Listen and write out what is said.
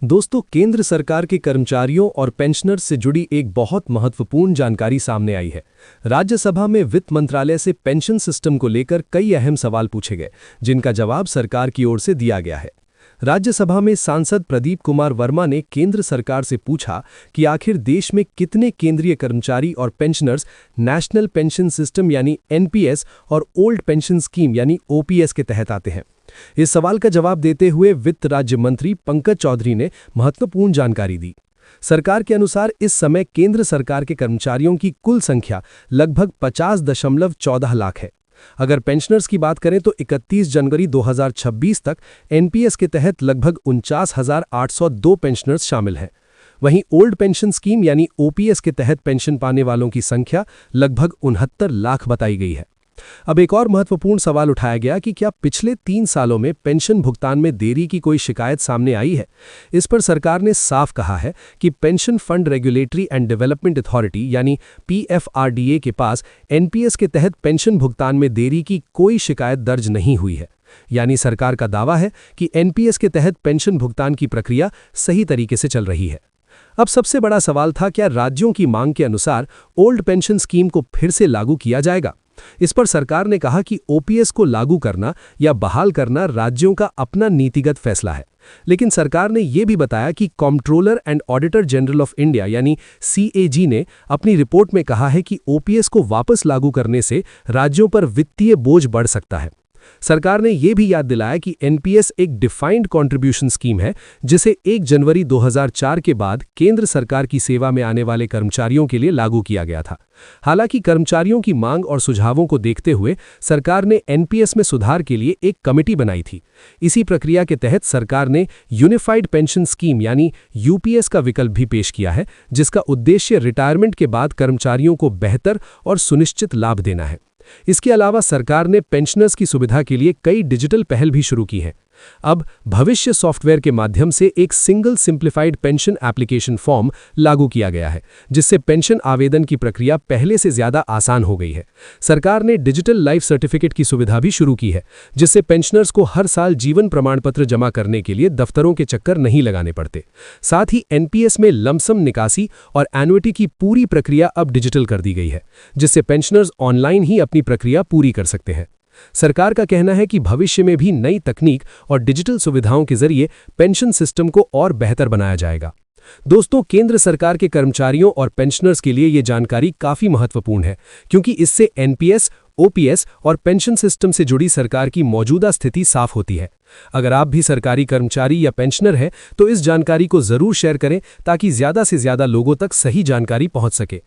दोस्तों, केंद्र सरकार के कर्मचारियों और पेंशनर्स से जुड़ी एक बहुत महत्वपूर्ण जानकारी सामने आई है। राज्यसभा में वित्त मंत्रालय से पेंशन सिस्टम को लेकर कई अहम सवाल पूछे गए, जिनका जवाब सरकार की ओर से दिया गया है। राज्यसभा में सांसद प्रदीप कुमार वर्मा ने केंद्र सरकार से पूछा कि आखिर देश में कितने केंद्रीय कर्मचारी और पेंशनर्स नेशनल पेंशन सिस्टम यानी एनपीएस और ओल्ड पेंशन स्कीम यानी ओपीएस के तहत आते हैं। इस सवाल का जवाब देते हुए वित्त राज्य मंत्री पंकज चौधरी ने महत्वपूर्ण जानकारी दी। सरकार के अनुसार इस समय केंद्र सरकार के कर्मचारियों की कुल संख्या लगभग 50.14 लाख है। अगर पेंशनर्स की बात करें तो 31 जनवरी 2026 तक एनपीएस के तहत लगभग 49,802 पेंशनर्स शामिल हैं। वहीं ओल्ड पेंशन स्कीम यानी ओपीएस के तहत पेंशन पाने वालों की संख्या लगभग 69 लाख बताई गई है। अब एक और महत्वपूर्ण सवाल उठाया गया कि क्या पिछले 3 सालों में पेंशन भुगतान में देरी की कोई शिकायत सामने आई है। इस पर सरकार ने साफ कहा है कि pension fund regulatory and development authority यानी पीएफआरडीए के पास एनपीएस के तहत पेंशन भुगतान में देरी की कोई शिकायत दर्ज नहीं हुई है। यानी सरकार का दावा है कि एनपीएस के तहत पेंशन भुगतान की प्रक्रिया सही तरीके से चल रही है। अब सबसे बड़ा सवाल था, क्या राज्यों की मांग के अनुसार ओल्ड पेंशन स्कीम को फिर से लागू किया जाएगा। इस पर सरकार ने कहा कि ओपीएस को लागू करना या बहाल करना राज्यों का अपना नीतिगत फैसला है। लेकिन सरकार ने यह भी बताया कि controller and auditor general of India यानी सीएजी ने अपनी रिपोर्ट में कहा है कि ओपीएस को वापस लागू करने से राज्यों पर वित्तीय बोझ बढ़ सकता है। सरकार ने यह भी याद दिलाया कि एनपीएस एक डिफाइंड कंट्रीब्यूशन स्कीम है, जिसे 1 जनवरी 2004 के बाद केंद्र सरकार की सेवा में आने वाले कर्मचारियों के लिए लागू किया गया था। हालांकि कर्मचारियों की मांग और सुझावों को देखते हुए सरकार ने एनपीएस में सुधार के लिए एक कमेटी बनाई थी। इसी प्रक्रिया के तहत सरकार ने यूनिफाइड पेंशन स्कीम यानी यूपीएस का विकल्प भी पेश किया है, जिसका उद्देश्य रिटायरमेंट के बाद कर्मचारियों को बेहतर और सुनिश्चित लाभ देना है। इसके अलावा सरकार ने पेंशनर्स की सुविधा के लिए कई डिजिटल पहल भी शुरू की हैं। अब भविष्य सॉफ्टवेयर के माध्यम से एक single simplified pension application form लागू किया गया है, जिससे पेंशन आवेदन की प्रक्रिया पहले से ज्यादा आसान हो गई है। सरकार ने डिजिटल लाइफ सर्टिफिकेट की सुविधा भी शुरू की है, जिससे पेंशनर्स को हर साल जीवन प्रमाण पत्र जमा करने के लिए दफ्तरों के चक्कर नहीं लगाने पड़ते। साथ ही एनपीएस में लमसम निकासी और एन्युटी की पूरी प्रक्रिया अब डिजिटल कर दी गई है, जिससे पेंशनर्स ऑनलाइन ही अपनी प्रक्रिया पूरी कर सकते हैं। सरकार का कहना है कि भविष्य में भी नई तकनीक और डिजिटल सुविधाओं के जरिए पेंशन सिस्टम को और बेहतर बनाया जाएगा। दोस्तों, केंद्र सरकार के कर्मचारियों और पेंशनर्स के लिए ये जानकारी काफी महत्वपूर्ण है, क्योंकि इससे एनपीएस, ओपीएस और पेंशन सिस्टम से जुड़ी सरकार की मौजूदा स्थिति साफ होती है। अगर आप भी सरकारी कर्मचारी या पेंशनर हैं, तो इस जानकारी को जरूर शेयर करें ताकि ज्यादा से ज्यादा लोगों तक सही जानकारी पहुंच सके।